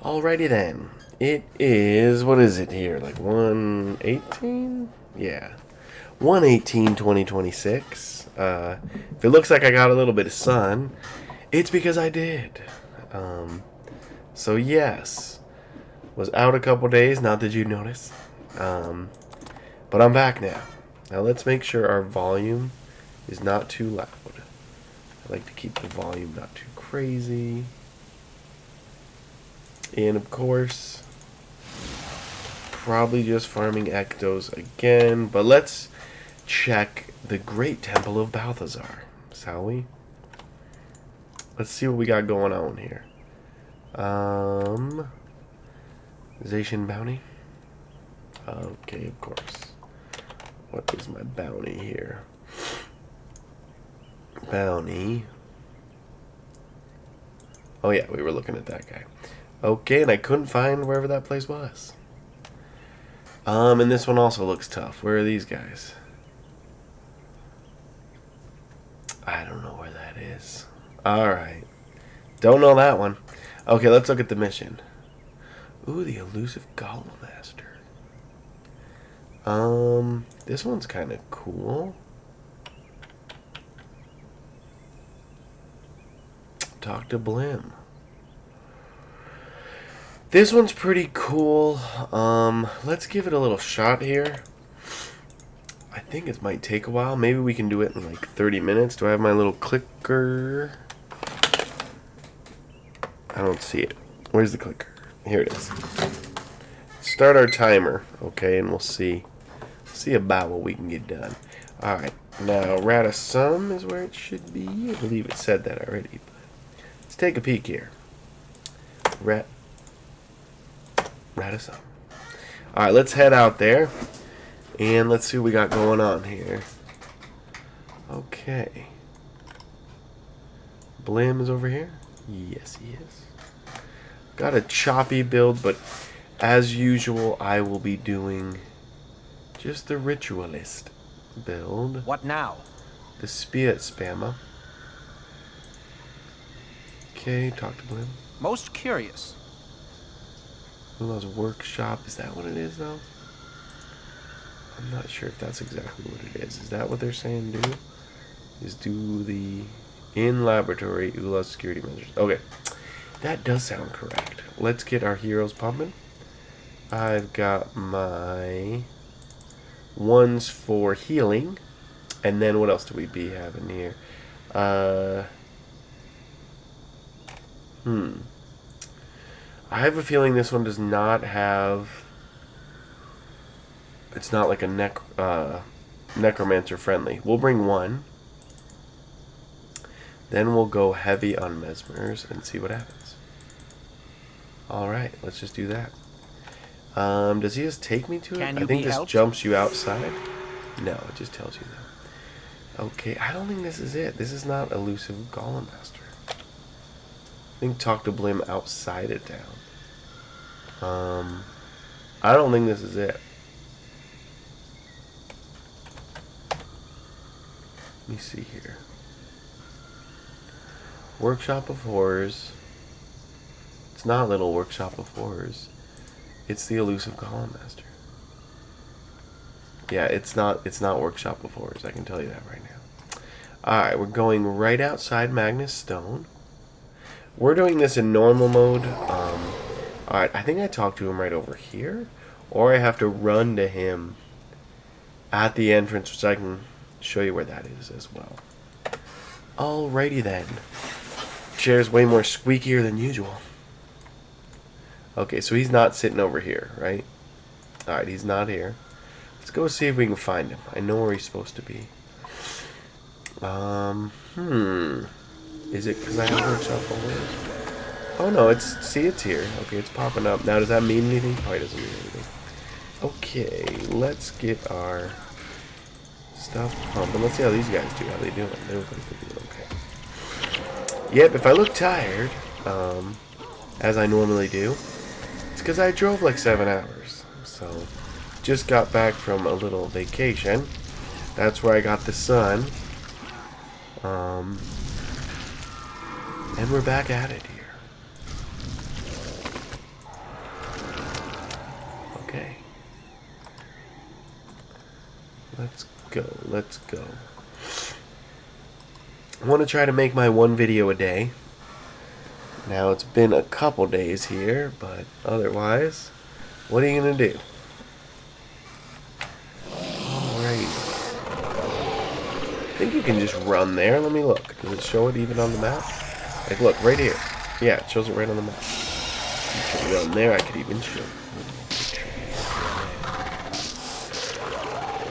Alrighty then. It is, what is it here? Like 118? Yeah. 1/18/2026. If it looks like I got a little bit of sun, it's because I did. So yes. Was out a couple days, not that you notice. But I'm back now. Now let's make sure our volume is not too loud. I like to keep the volume not too crazy. And of course, probably just farming ectos again. But let's check the Great Temple of Balthazar, shall we? Let's see what we got going on here. Zaishen bounty. Okay, of course. What is my bounty here? Bounty. Oh yeah, we were looking at that guy. Okay, and I couldn't find wherever that place was. And this one also looks tough. Where are these guys? I don't know where that is. Alright. Don't know that one. Okay, let's look at the mission. Ooh, the elusive golem master. This one's kind of cool. Talk to Blim. This one's pretty cool. Let's give it a little shot here. I think it might take a while. Maybe we can do it in like 30 minutes. Do I have my little clicker? I don't see it. Where's the clicker? Here it is. Start our timer, okay, and we'll see about what we can get done. Alright, now Radisum is where it should be. I believe it said that already. But let's take a peek here. Radisum. Alright, let's head out there. And let's see what we got going on here. Okay. Blim is over here? Yes, he is. Got a choppy build, but as usual, I will be doing just the ritualist build. What now? The spirit spammer. Okay, talk to Blim. Most curious. Oolas workshop. Is that what it is, though? I'm not sure if that's exactly what it is. Is that what they're saying do? Is do the in-laboratory Oolas security measures. Okay. That does sound correct. Let's get our heroes pumping. I've got my ones for healing. And then what else do we be having here? I have a feeling this one does not have... It's not like a necromancer friendly. We'll bring one. Then we'll go heavy on mesmers and see what happens. Alright, let's just do that. Does he just take me to it? I think this jumps you outside. No, it just tells you that. Okay, I don't think this is it. This is not elusive golem master. I think talk to Blim outside of town. I don't think this is it. Let me see here. Workshop of Horrors. It's not Little Workshop of Horrors. It's the elusive golem master. Yeah, it's not Workshop of Horrors. I can tell you that right now. Alright, we're going right outside Magnus Stone. We're doing this in normal mode. Alright, I think I talked to him right over here. Or I have to run to him at the entrance, which I can show you where that is as well. Alrighty then. Chair's way more squeakier than usual. Okay, so he's not sitting over here, right? Alright, he's not here. Let's go see if we can find him. I know where he's supposed to be. Is it because I have workshop over? Oh no, it's here. Okay, it's popping up. Now, does that mean anything? Probably doesn't mean anything. Okay, let's get our stuff pumping. Let's see how these guys do. How they doing? They look like they're doing okay. Yep, if I look tired, as I normally do, it's because I drove like 7 hours. So, just got back from a little vacation. That's where I got the sun. And we're back at it here. Okay. Let's go. Let's go. I want to try to make my one video a day. Now, it's been a couple days here, but otherwise, what are you going to do? Alright. I think you can just run there. Let me look. Does it show it even on the map? Like, look, right here. Yeah, it shows it right on the map. You can run there. I could even show.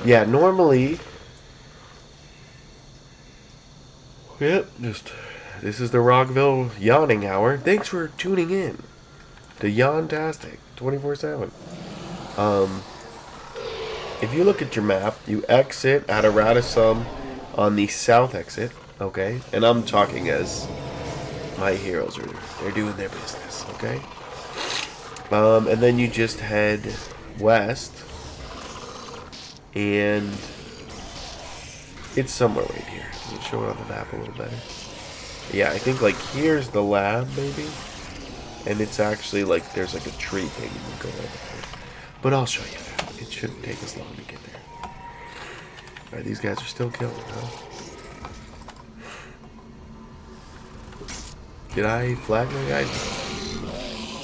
Yeah, normally... Yep, just... This is the Rockville Yawning Hour. Thanks for tuning in to Yawntastic 24/7. If you look at your map, you exit out of Radisson on the south exit, okay? And I'm talking as my heroes they're doing their business, okay? And then you just head west, and it's somewhere right here. Does it show it on the map a little better? Yeah, I think like here's the lab maybe, and it's actually like there's like a tree thing you can go over. But I'll show you that. It shouldn't take us long to get there. Alright, these guys are still killing, huh? Did I flag my guys?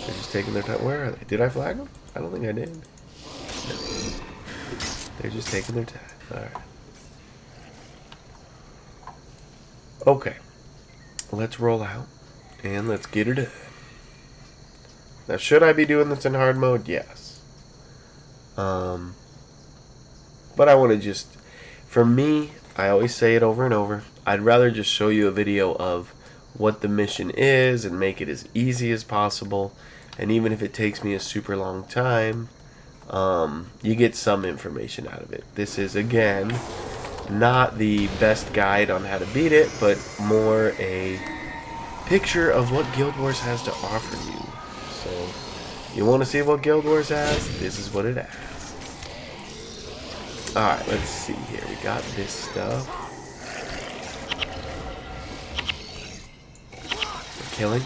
They're just taking their time. Where are they? Did I flag them? I don't think I did. No. They're just taking their time. Alright. Okay. Let's roll out. And let's get her done. Now, should I be doing this in hard mode? Yes. But I want to just... For me, I always say it over and over. I'd rather just show you a video of what the mission is and make it as easy as possible. And even if it takes me a super long time, you get some information out of it. This is, again, not the best guide on how to beat it, but more a picture of what Guild Wars has to offer you. So, you want to see what Guild Wars has? This is what it has. Alright, let's see here. We got this stuff. We're killing.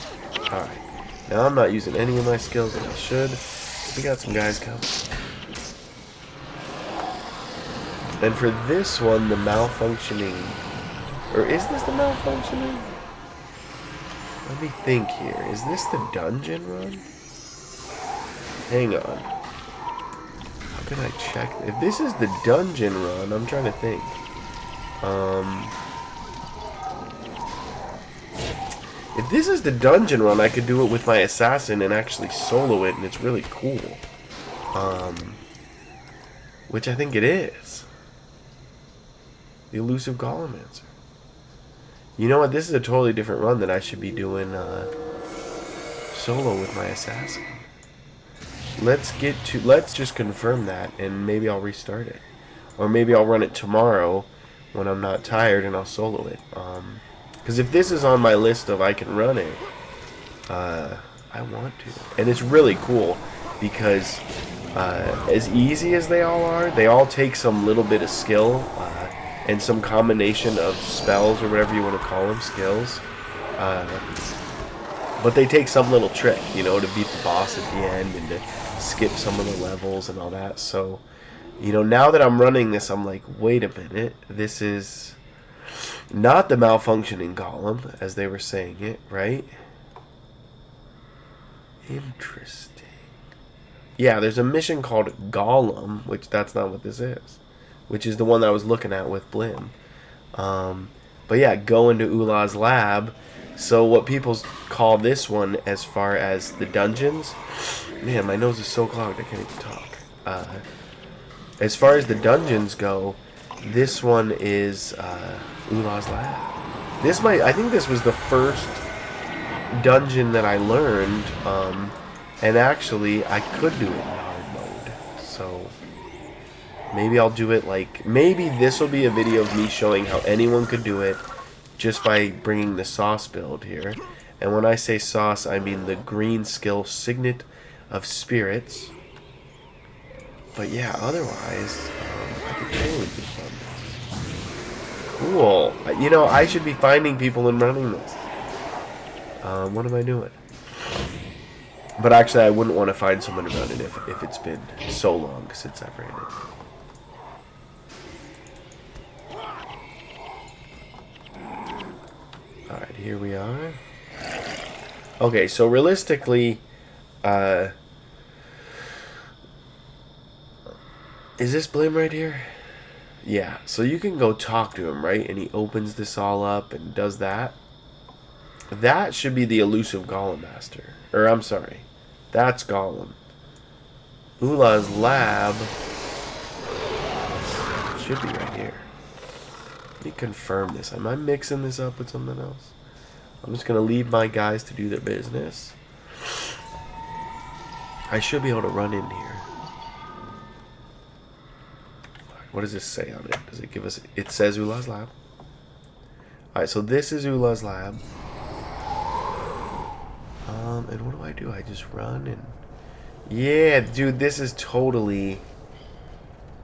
Alright. Now I'm not using any of my skills that I should. We got some guys coming. And for this one, the malfunctioning... Or is this the malfunctioning? Let me think here. Is this the dungeon run? Hang on. How can I check? If this is the dungeon run, I'm trying to think. If this is the dungeon run, I could do it with my assassin and actually solo it, and it's really cool. Which I think it is. The elusive Golemancer. You know what? This is a totally different run that I should be doing solo with my assassin. Let's just confirm that, and maybe I'll restart it. Or maybe I'll run it tomorrow when I'm not tired and I'll solo it. Because if this is on my list of I can run it, I want to. And it's really cool because as easy as they all take some little bit of skill and some combination of spells or whatever you want to call them, skills. But they take some little trick, you know, to beat the boss at the end and to skip some of the levels and all that. So, you know, now that I'm running this, I'm like, wait a minute, this is not the malfunctioning golem, as they were saying it, right? Interesting. Yeah, there's a mission called Golem, which that's not what this is. Which is the one that I was looking at with Blim. But yeah, go into Oolas Lab. So what people call this one as far as the dungeons... Man, my nose is so clogged I can't even talk. As far as the dungeons go, this one is Oolas Lab. I think this was the first dungeon that I learned. And actually, I could do it in hard mode. So... maybe I'll do it like... maybe this will be a video of me showing how anyone could do it just by bringing the sauce build here. And when I say sauce, I mean the green skill Signet of Spirits. But yeah, otherwise, I could totally do fun. Cool. You know, I should be finding people and running this. What am I doing? But actually, I wouldn't want to find someone to run it if it's been so long since I've ran it. Alright, here we are. Okay, so realistically, is this Blim right here? Yeah, so you can go talk to him, right? And he opens this all up and does that. That should be the elusive Golem Master. Or, I'm sorry. That's Golem. Oolas Lab should be right here. Let me confirm this. Am I mixing this up with something else? I'm just going to leave my guys to do their business. I should be able to run in here. What does this say on it? Does it give us... It says Oolas Lab. Alright, so this is Oolas Lab. And what do? I just run and... Yeah, dude, this is totally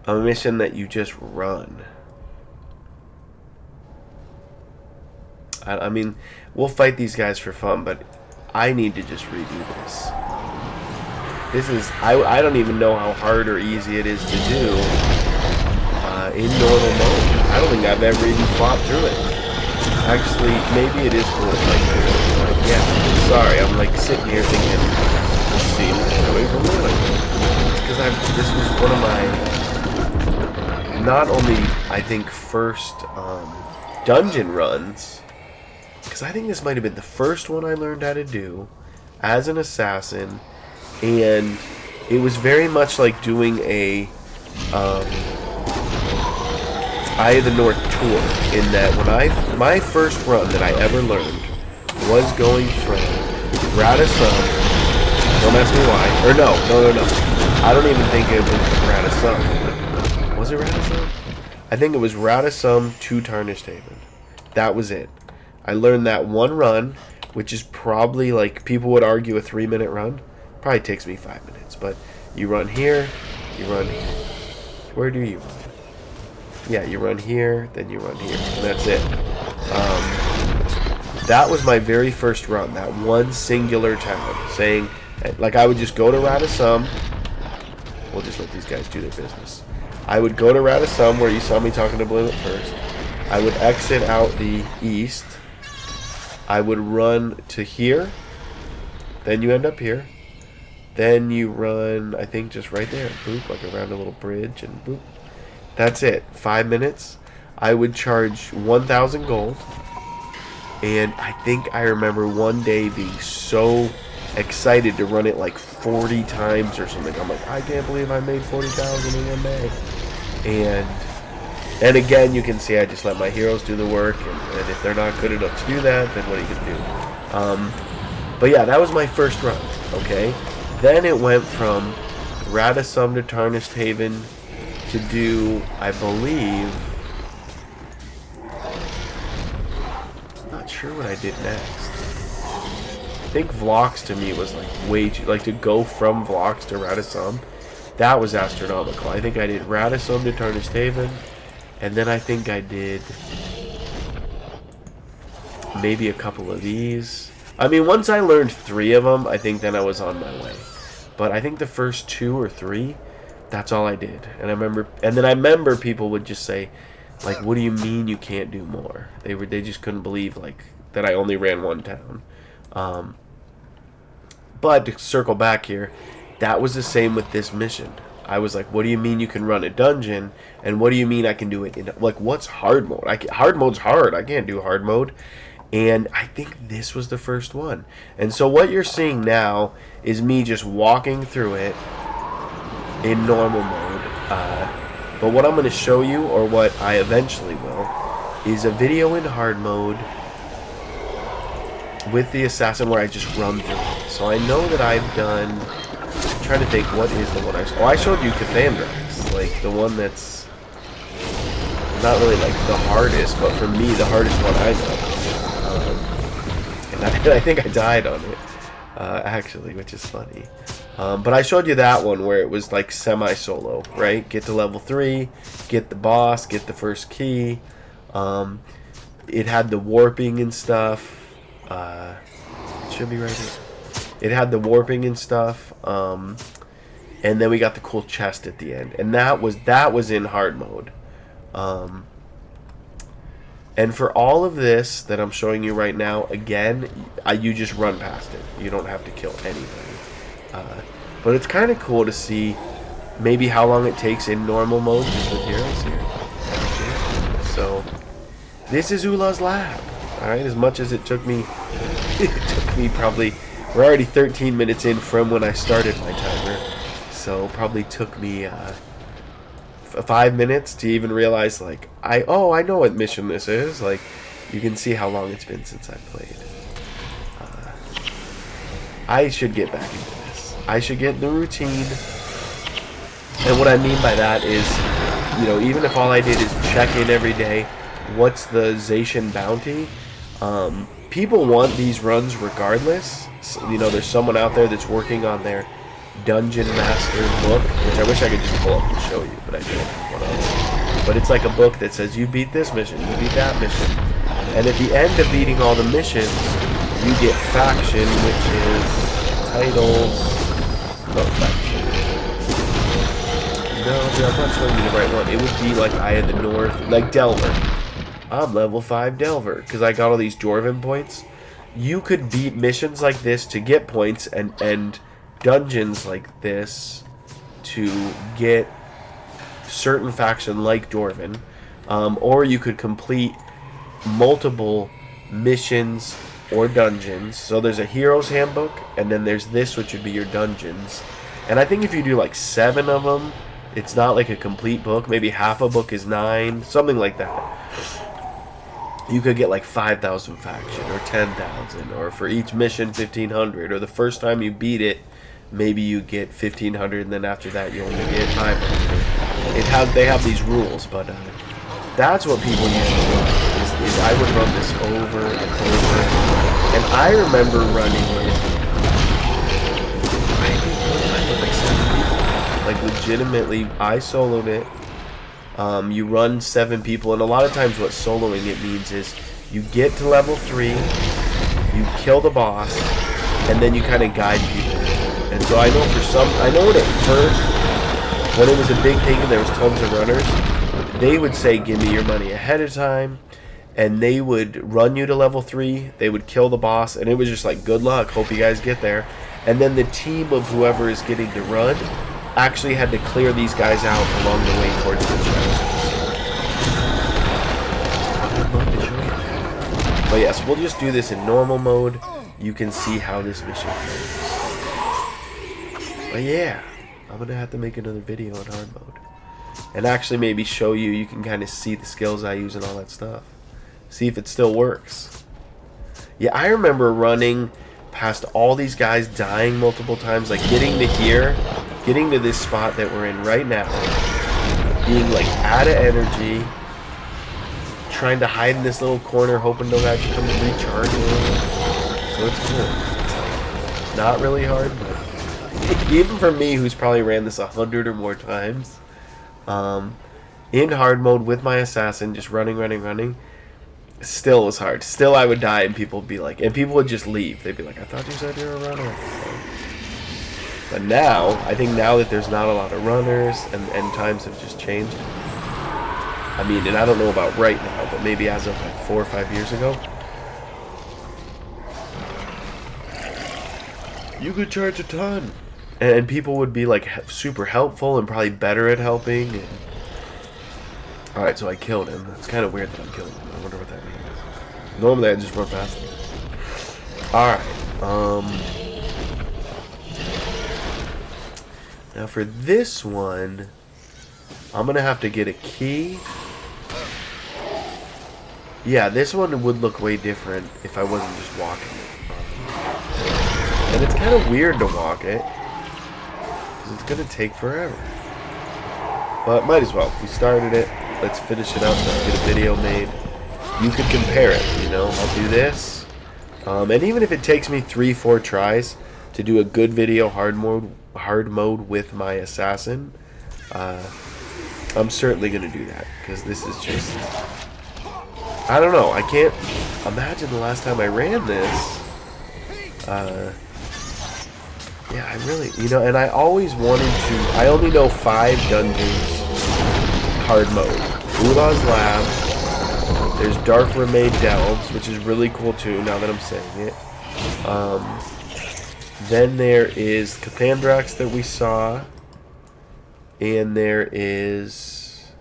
a mission that you just run. I mean, we'll fight these guys for fun, but I need to just redo this. This is... I don't even know how hard or easy it is to do in normal mode. I don't think I've ever even flopped through it. Actually, maybe it is cool if I do. Like, yeah, sorry, I'm like sitting here thinking, let's see, away from doing. Because this was one of my, not only, I think, first dungeon runs, because I think this might have been the first one I learned how to do as an assassin, and it was very much like doing a Eye of the North tour, in that when my first run that I ever learned was going from Radisson. Don't ask me why. Or no. I don't even think it was Radisson. Was it Radisson? I think it was Radisson to Tarnished Haven. That was it. I learned that one run, which is probably, like, people would argue a 3-minute run. Probably takes me 5 minutes. But you run here, you run here. Where do you run? Yeah, you run here, then you run here, and that's it. That was my very first run, that one singular town, saying, like, I would just go to Radisson. We'll just let these guys do their business. I would go to Radisson, where you saw me talking to Blim at first. I would exit out the east. I would run to here. Then you end up here. Then you run, I think, just right there. Boop, like around a little bridge, and boop. That's it. 5 minutes. I would charge 1,000 gold. And I think I remember one day being so excited to run it like 40 times or something. I'm like, I can't believe I made 40,000 in one day. And again, you can see I just let my heroes do the work. And if they're not good enough to do that, then what are you going to do? But yeah, that was my first run. Okay. Then it went from Radisson to Tarnished Haven to do, I believe, I'm not sure what I did next. I think Vlox to me was like way too, like to go from Vlox to Radisson, that was astronomical. I think I did Radisson to Tarnished Haven, and then I think I did maybe a couple of these. I mean, once I learned 3 of them, I think then I was on my way. But I think the first 2 or 3, that's all I did. And I remember people would just say, like, what do you mean you can't do more? They just couldn't believe, like, that I only ran one town. But to circle back here, that was the same with this mission. I was like, what do you mean you can run a dungeon? And what do you mean I can do it in, like, what's hard mode? Hard mode's hard. I can't do hard mode. And I think this was the first one. And so what you're seeing now is me just walking through it in normal mode, but what I'm going to show you, or what I eventually will, is a video in hard mode with the assassin where I just run through it. So I know that I've done, I'm trying to think, what is the one I showed you Cathandrax, like the one that's not really like the hardest, but for me the hardest one I know. And I think I died on it, actually, which is funny. But I showed you that one where it was like semi-solo, right? Get to level 3, get the boss, get the first key. It had the warping and stuff. It should be right here. It had the warping and stuff. And then we got the cool chest at the end, and that was in hard mode. And for all of this that I'm showing you right now, again, you just run past it. You don't have to kill anybody. But it's kind of cool to see maybe how long it takes in normal mode just with heroes here. So this is Oolas Lab. Alright, as much as it took me, probably, we're already 13 minutes in from when I started my timer. So probably took me 5 minutes to even realize, like, I know what mission this is. Like, you can see how long it's been since I played. I should get back into this. I should get in the routine. And what I mean by that is, you know, even if all I did is check in every day, what's the Zaishen bounty? People want these runs regardless. So, you know, there's someone out there that's working on their Dungeon Master book, which I wish I could just pull up and show you, but I don't have one of. But it's like a book that says you beat this mission, you beat that mission, and at the end of beating all the missions, you get faction, which is titles. No, faction. No, I'm not showing you the right one. It would be like Eye of the North, like Delver. I'm level 5 Delver because I got all these Dwarven points. You could beat missions like this to get points and dungeons like this to get certain faction like Dwarven, or you could complete multiple missions or dungeons. So there's a hero's handbook, and then there's this, which would be your dungeons. And I think if you do like 7 of them, it's not like a complete book. Maybe half a book is 9, something like that. You could get like 5,000 faction or 10,000, or for each mission 1,500, or the first time you beat it, maybe you get 1,500, and then after that you only get 500. They have these rules, but that's what people used to run. Is I would run this over and over, and I remember running it. I think one time with like 7 people, like legitimately, I soloed it. You run 7 people, and a lot of times what soloing it means is you get to level 3, you kill the boss, and then you kind of guide people. And so I know when at first, when it was a big thing and there was tons of runners, they would say, give me your money ahead of time, and they would run you to level 3, they would kill the boss, and it was just like, good luck, hope you guys get there. And then the team of whoever is getting to run actually had to clear these guys out along the way towards the chest. I'd love to show you that. But yes, we'll just do this in normal mode. You can see how this mission goes. But yeah, I'm going to have to make another video in hard mode. And actually maybe show you, you can kind of see the skills I use and all that stuff. See if it still works. Yeah, I remember running past all these guys, dying multiple times, like getting to here, getting to this spot that we're in right now, being like out of energy, trying to hide in this little corner, hoping no guy can come and recharge me. So it's cool. It's like not really hard, but even for me, who's probably ran this 100 or more times, in hard mode with my assassin, just running, still was hard. Still, I would die, and people would be like, and people would just leave. They'd be like, I thought you said you were a runner. But now, I think now that there's not a lot of runners, and times have just changed. I mean, and I don't know about right now, but maybe as of like 4 or 5 years ago, you could charge a ton. And people would be like super helpful and probably better at helping. And... Alright, so I killed him. It's kind of weird that I'm killing him. I wonder what that means. Normally I just run past him. Alright, now for this one, I'm going to have to get a key. Yeah, this one would look way different if I wasn't just walking it. And it's kind of weird to walk it, because it's going to take forever. But might as well. We started it. Let's finish it up. Let's get a video made. You could compare it, you know. I'll do this. And even if it takes me 3-4 tries to do a good video hard mode with my assassin, I'm certainly going to do that, because this is just... I don't know. I can't imagine the last time I ran this. Yeah, I really, you know, and I always wanted to. I only know 5 dungeons hard mode. Oolas Lab. There's Dark Mermaid Delves, which is really cool too. Now that I'm saying it. Then there is Cathandrax that we saw, and there is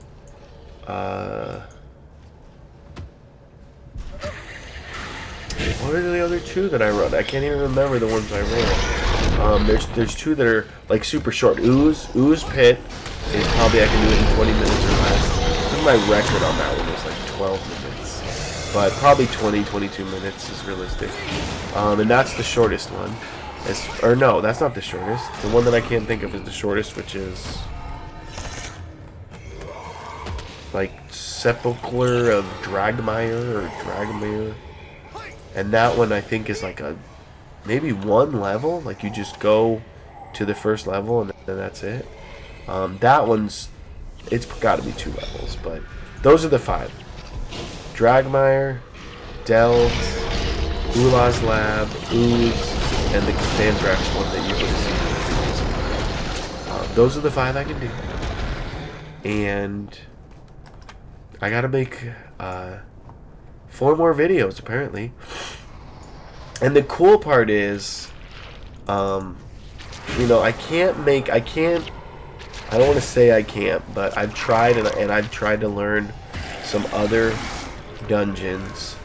what are the other 2 that I run? I can't even remember the ones I ran. There's 2 that are like super short. Ooze Pit is probably I can do it in 20 minutes or less. I think my record on that one was like 12 minutes, but probably 22 minutes is realistic. And that's the shortest one. Or no, that's not the shortest. The one that I can't think of is the shortest, which is like Sepulchre of Dragmire or Dragmire. And that one I think is like maybe 1 level. Like you just go to the first level and then that's it. That one's, it's got to be 2 levels, but those are the 5. Dragmire, Delves, Oolas Lab, Ooze, and the Cathandrax one that you would have seen. Those are the 5 I can do. And I gotta make 4 more videos apparently. And the cool part is, you know, I don't want to say I can't, but I've tried and I've tried to learn some other dungeons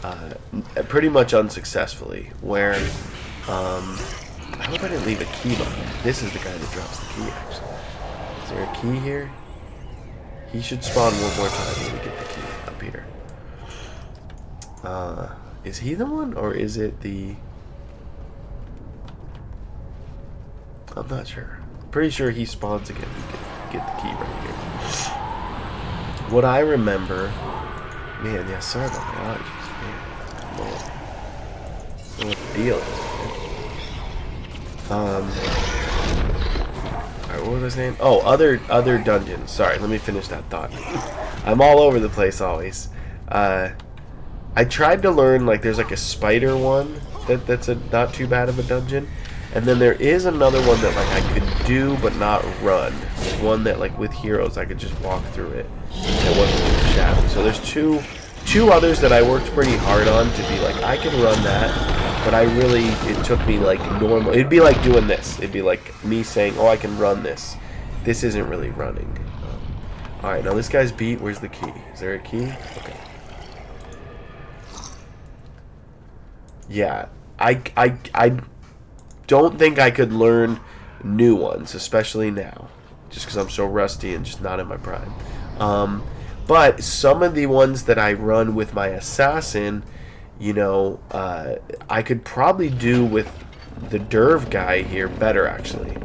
pretty much unsuccessfully, where I hope I didn't leave a key behind. This is the guy that drops the key, actually. Is there a key here? He should spawn one more time when we get the key up here. Is he the one, or is it the... I'm not sure. Pretty sure he spawns again. You get the key right here. What I remember... Man, yeah, sorry about my allergies, man. I don't know what the deal is, man. Alright, what was I saying? Oh, other dungeons. Sorry, let me finish that thought. I'm all over the place always. I tried to learn, like, there's like a spider one that's not too bad of a dungeon. And then there is another one that, like, I could do but not run. One that, like, with heroes, I could just walk through it. It wasn't too shabby. So there's two others that I worked pretty hard on to be like, I can run that. But it took me, like, normal. It'd be like doing this. It'd be like me saying, oh, I can run this. This isn't really running. Alright, now this guy's beat. Where's the key? Is there a key? Okay. Yeah. I don't think I could learn new ones, especially now, just because I'm so rusty and just not in my prime. But some of the ones that I run with my assassin, you know, I could probably do with the Derv guy here better, actually.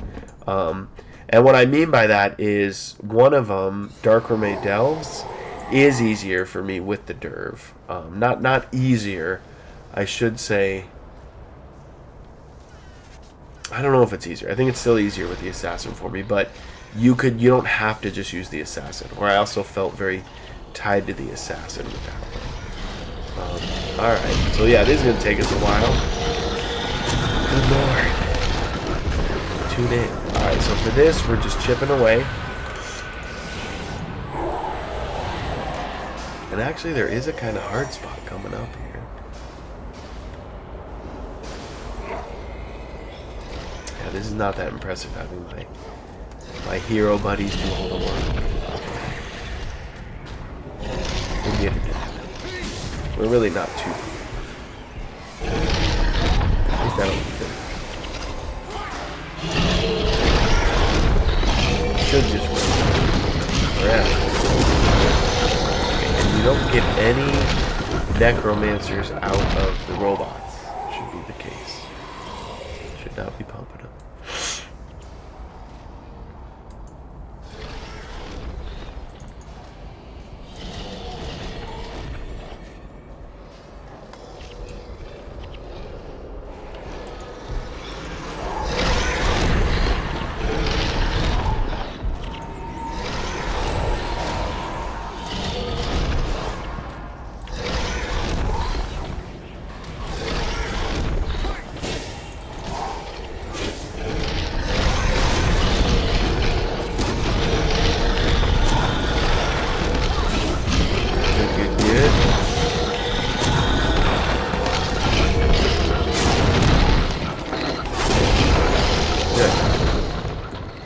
And what I mean by that is one of them, Dark Mermaid Delves, is easier for me with the Derv. Not easier, I should say. I don't know if it's easier. I think it's still easier with the assassin for me, but you don't have to just use the assassin. Where I also felt very tied to the assassin with that one. Alright, so yeah, this is going to take us a while. Good lord. Tune in. Alright, so for this, we're just chipping away. And actually, there is a kind of hard spot coming up here. Yeah, this is not that impressive having my hero buddies do all the work. We'll get it. We're really not too far. At least I don't think. Should just run forever. And you don't get any necromancers out of the robots. Should be the case. Should not be pumping them.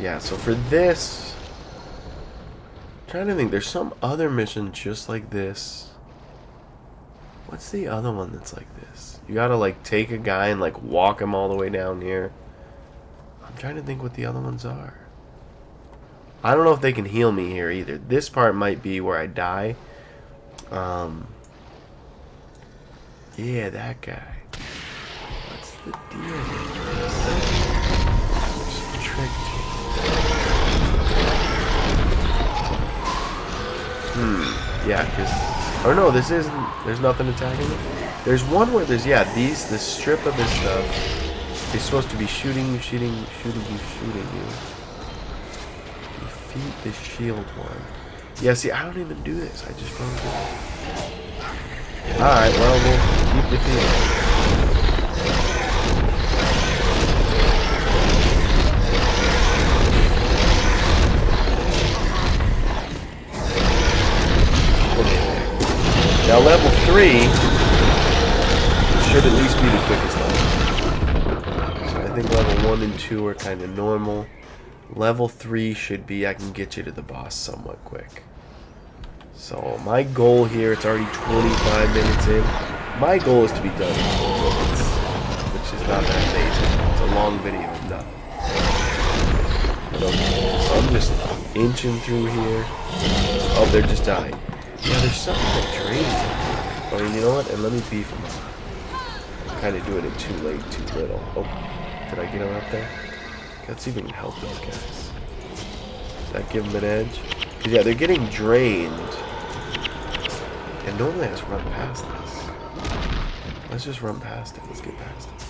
Yeah, so for this, I'm trying to think, there's some other mission just like this. What's the other one that's like this? You gotta like take a guy and like walk him all the way down here. I'm trying to think what the other ones are. I don't know if they can heal me here either. This part might be where I die. Yeah, that guy. What's the deal? There's a trick to it. Yeah, because... Or no, this isn't... There's nothing attacking me. There's one where there's... Yeah, this strip of this stuff is supposed to be shooting you, shooting you. Defeat the shield one. Yeah, see, I don't even do this. I just don't do it. Alright, well, we'll keep defeating. Now level 3 should at least be the quickest level. So I think level 1 and 2 are kind of normal. Level 3 should be I can get you to the boss somewhat quick. So my goal here, it's already 25 minutes in. My goal is to be done in 12 minutes, which is not that amazing. It's a long video of nothing. But okay, so I'm just inching through here. Oh, they're just dying. Yeah, there's something that drains it. I mean, you know what? And let me beef them up. I'm kind of doing it too late, too little. Oh, did I get him up there? Let's see if we can help those guys. Does that give them an edge? Because, yeah, they're getting drained. And normally I just run past this. Let's just run past it. Let's get past it.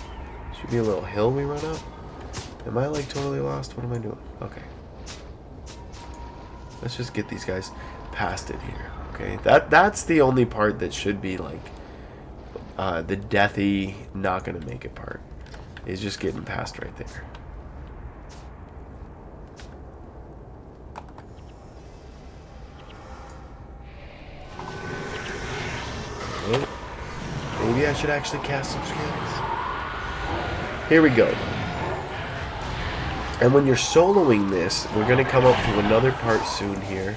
Should be a little hill we run up. Am I, like, totally lost? What am I doing? Okay. Let's just get these guys past it here. Okay, that's the only part that should be like the deathy not gonna make it part is just getting past right there. Okay. Maybe I should actually cast some skills. Here we go. And when you're soloing this, we're gonna come up to another part soon here,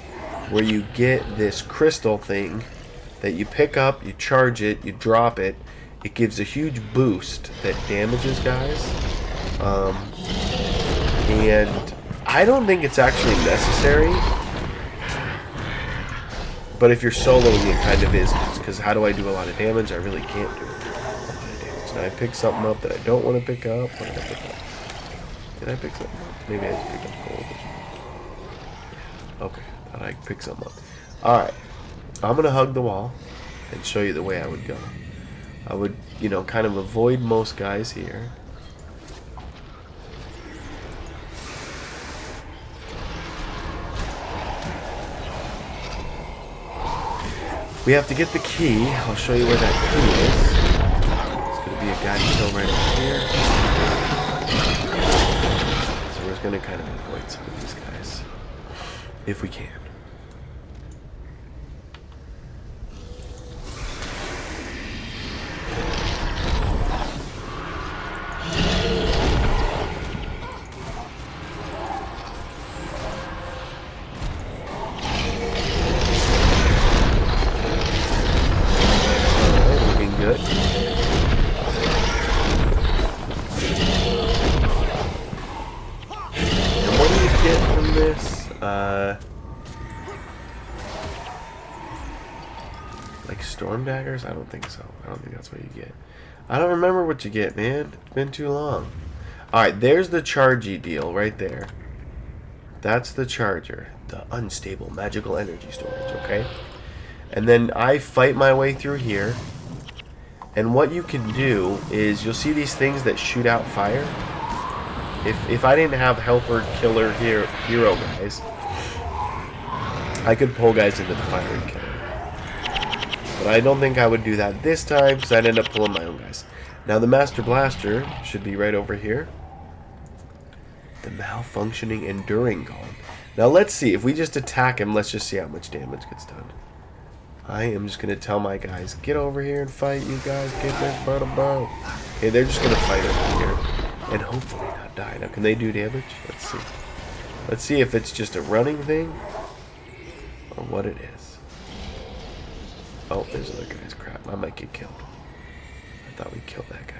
where you get this crystal thing that you pick up, you charge it, you drop it. It gives a huge boost that damages guys. And I don't think it's actually necessary. But if you're soloing, it kind of is. Because how do I do a lot of damage? I really can't do a lot of damage. Now I pick something up that I don't want to pick up. What did I pick up? Did I pick something up? Maybe I just picked up gold. Yeah. Okay. I pick something up. Alright. I'm going to hug the wall and show you the way I would go. I would, you know, kind of avoid most guys here. We have to get the key. I'll show you where that key is. It's going to be a guy kill right over here. So we're just going to kind of avoid some of these guys. If we can. Like storm daggers? I don't think so. I don't think that's what you get. I don't remember what you get, man. It's been too long. Alright, there's the chargy deal right there. That's the charger. The unstable magical energy storage, okay? And then I fight my way through here. And what you can do is you'll see these things that shoot out fire. If I didn't have helper, killer, hero guys, I could pull guys into the fire and kill them. But I don't think I would do that this time because I'd end up pulling my own guys. Now the Master Blaster should be right over here. The malfunctioning enduring golem. Now let's see. If we just attack him, let's just see how much damage gets done. I am just going to tell my guys, get over here and fight, you guys. Get this bird a bow. Okay, they're just going to fight over here and hopefully not die. Now, can they do damage? Let's see. Let's see if it's just a running thing or what it is. Oh, there's other guys. Crap, I might get killed. I thought we killed that guy.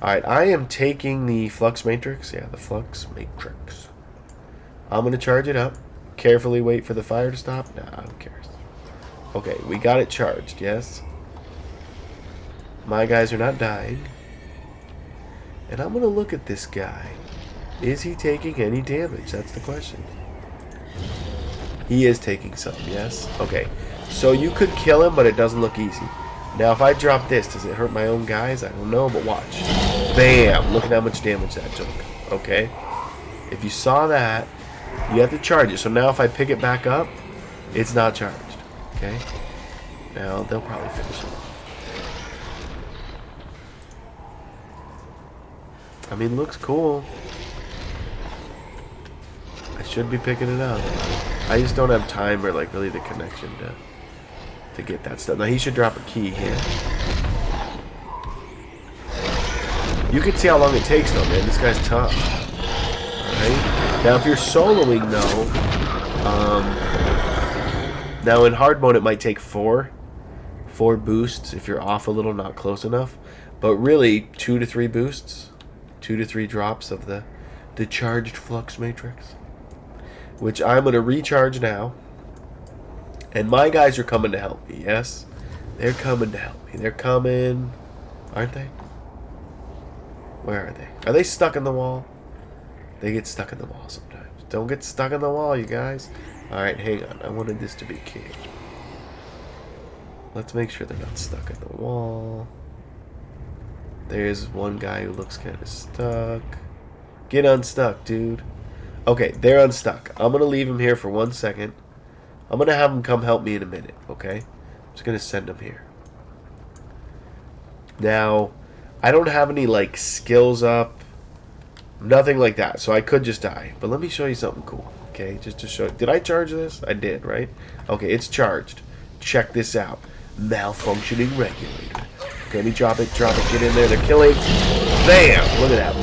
Alright, I am taking the Flux Matrix. Yeah, the Flux Matrix. I'm going to charge it up. Carefully wait for the fire to stop. Nah, who cares? Okay, we got it charged, yes? My guys are not dying. And I'm going to look at this guy. Is he taking any damage? That's the question. He is taking some, yes? Okay, so you could kill him, but it doesn't look easy. Now, if I drop this, does it hurt my own guys? I don't know, but watch. Bam! Look at how much damage that took. Okay? If you saw that, you have to charge it. So now if I pick it back up, it's not charged. Okay? Now, they'll probably finish it off. I mean, looks cool. I should be picking it up. I just don't have time or, like, really the connection to get that stuff. Now, he should drop a key here. You can see how long it takes, though, man. This guy's tough. Alright? Now, if you're soloing, though, now in hard mode, it might take four boosts if you're off a little, not close enough. But really, 2 to 3 boosts. 2 to 3 drops of the charged Flux Matrix. Which I'm going to recharge now. And my guys are coming to help me, yes? They're coming to help me. They're coming. Aren't they? Where are they? Are they stuck in the wall? They get stuck in the wall sometimes. Don't get stuck in the wall, you guys. Alright, hang on. I wanted this to be key. Let's make sure they're not stuck in the wall. There's one guy who looks kind of stuck. Get unstuck, dude. Okay, they're unstuck. I'm going to leave him here for 1 second. I'm going to have him come help me in a minute, okay? I'm just going to send him here. Now, I don't have any, like, skills up. Nothing like that, so I could just die. But let me show you something cool, okay? Just to show. Did I charge this? I did, right? Okay, it's charged. Check this out. Malfunctioning regulator. Okay, let me drop it, get in there. They're killing. Bam! Look at that.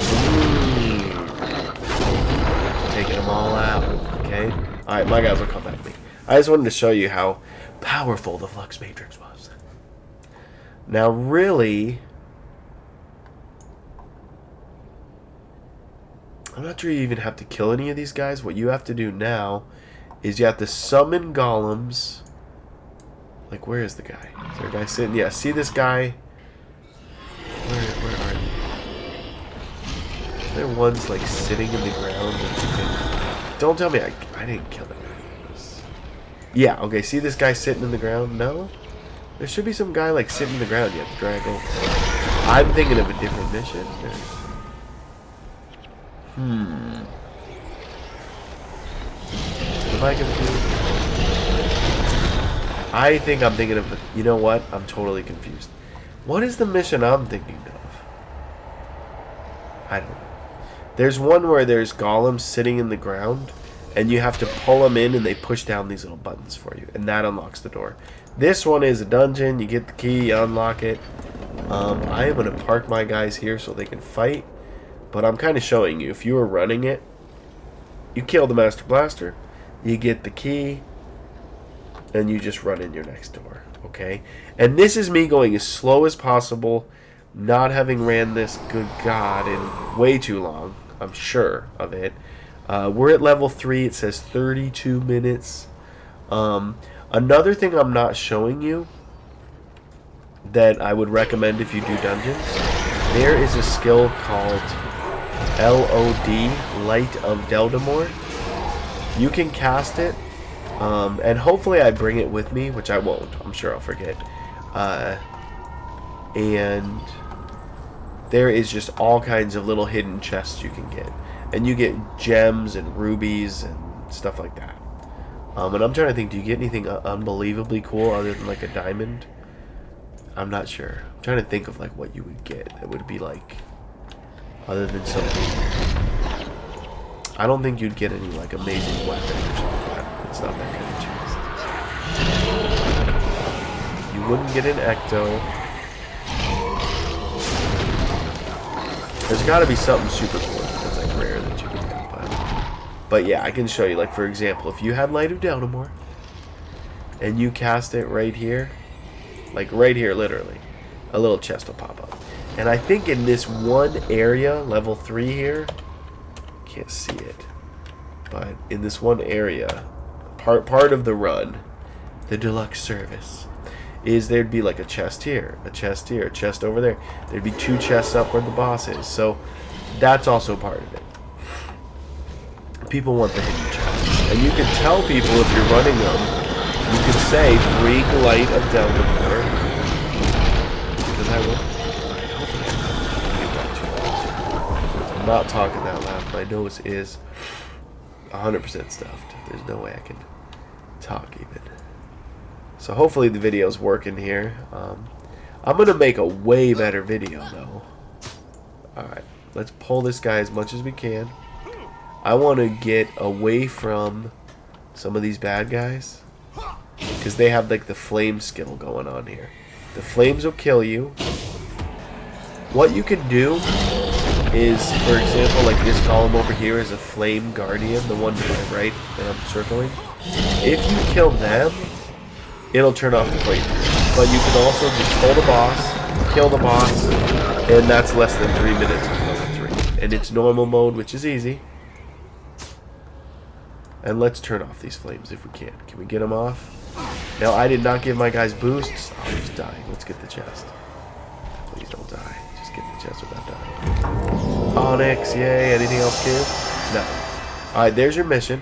Taking them all out, okay? Alright, my guys will come at me. I just wanted to show you how powerful the Flux Matrix was. Now, really, I'm not sure you even have to kill any of these guys. What you have to do now is you have to summon golems. Like, where is the guy? Is there a guy sitting? Yeah, see this guy? Where are they? Are there ones, like, sitting in the ground? That you can... Don't tell me I didn't kill him. Yeah, okay, see this guy sitting in the ground? No? There should be some guy, like, sitting in the ground you have to drag over. I'm thinking of a different mission. Am I confused? I think I'm thinking of... You know what? I'm totally confused. What is the mission I'm thinking of? I don't know. There's one where there's golems sitting in the ground, and you have to pull them in, and they push down these little buttons for you, and that unlocks the door. This one is a dungeon. You get the key, you unlock it. I am going to park my guys here so they can fight, but I'm kind of showing you. If you were running it, you kill the Master Blaster, you get the key, and you just run in your next door, okay? And this is me going as slow as possible, not having ran this, good God, in way too long. I'm sure of it. We're at level 3. It says 32 minutes. Another thing I'm not showing you that I would recommend if you do dungeons, there is a skill called LOD, Light of Deldamore. You can cast it, and hopefully I bring it with me, which I won't. I'm sure I'll forget. And there is just all kinds of little hidden chests you can get. And you get gems and rubies and stuff like that. And I'm trying to think, do you get anything unbelievably cool other than like a diamond? I'm not sure. I'm trying to think of like what you would get that would be like, other than something. I don't think you'd get any like amazing weapon or something. It's not that kind of chest. You wouldn't get an ecto. There's got to be something super cool that's like rare that you can get, But yeah, I can show you. Like, for example, if you had Light of Deltamore and you cast it right here, like right here, literally, a little chest will pop up. And I think in this one area, level 3 here, can't see it, but in this one area, part of the run, the deluxe service, is there'd be like a chest here, a chest here, a chest over there. There'd be 2 chests up where the boss is. So that's also part of it. People want the hidden chests. And you can tell people if you're running them, you can say, bring Light of Deltamore. Because I will. I'm not talking that loud. My nose is 100% stuffed. There's no way I can talk even. So hopefully the video's working here. I'm going to make a way better video though. Alright, let's pull this guy as much as we can. I want to get away from some of these bad guys, because they have like the flame skill going on here. The flames will kill you. What you can do is, for example, like this column over here is a flame guardian, the one to my right that I'm circling. If you kill them, it'll turn off the flame. But you can also just pull the boss, kill the boss, and that's less than 3 minutes on level 3. And it's normal mode, which is easy. And let's turn off these flames if we can. Can we get them off? Now, I did not give my guys boosts. Oh, he's dying. Let's get the chest. Please don't die. Just get the chest without dying. Onyx, yay. Anything else, kid? Nothing. Alright, there's your mission.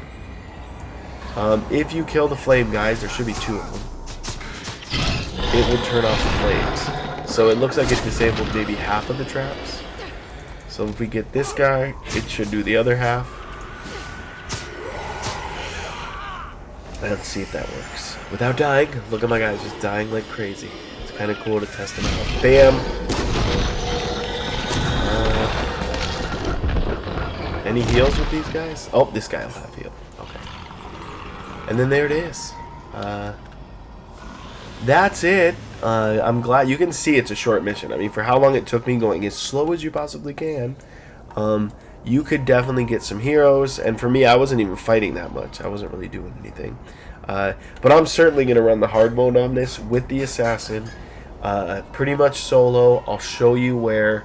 If you kill the flame guys, there should be 2 of them. It will turn off the flames. So it looks like it disabled maybe half of the traps. So if we get this guy, it should do the other half. Let's see if that works. Without dying. Look at my guys just dying like crazy. It's kind of cool to test them out. Bam! Any heals with these guys? Oh, this guy will have heal. Okay. And then there it is. That's it. I'm glad. You can see it's a short mission. I mean, for how long it took me going as slow as you possibly can, you could definitely get some heroes. And for me, I wasn't even fighting that much. I wasn't really doing anything. But I'm certainly going to run the hard mode on this with the assassin. Pretty much solo. I'll show you where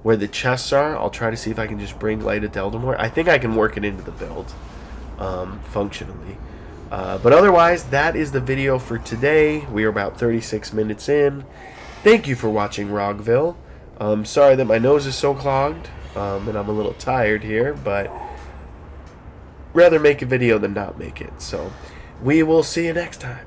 the chests are. I'll try to see if I can just bring Light of Deltamore. I think I can work it into the build functionally. But otherwise, that is the video for today. We are about 36 minutes in. Thank you for watching Rogville. Sorry that my nose is so clogged, and I'm a little tired here, but rather make a video than not make it. So we will see you next time.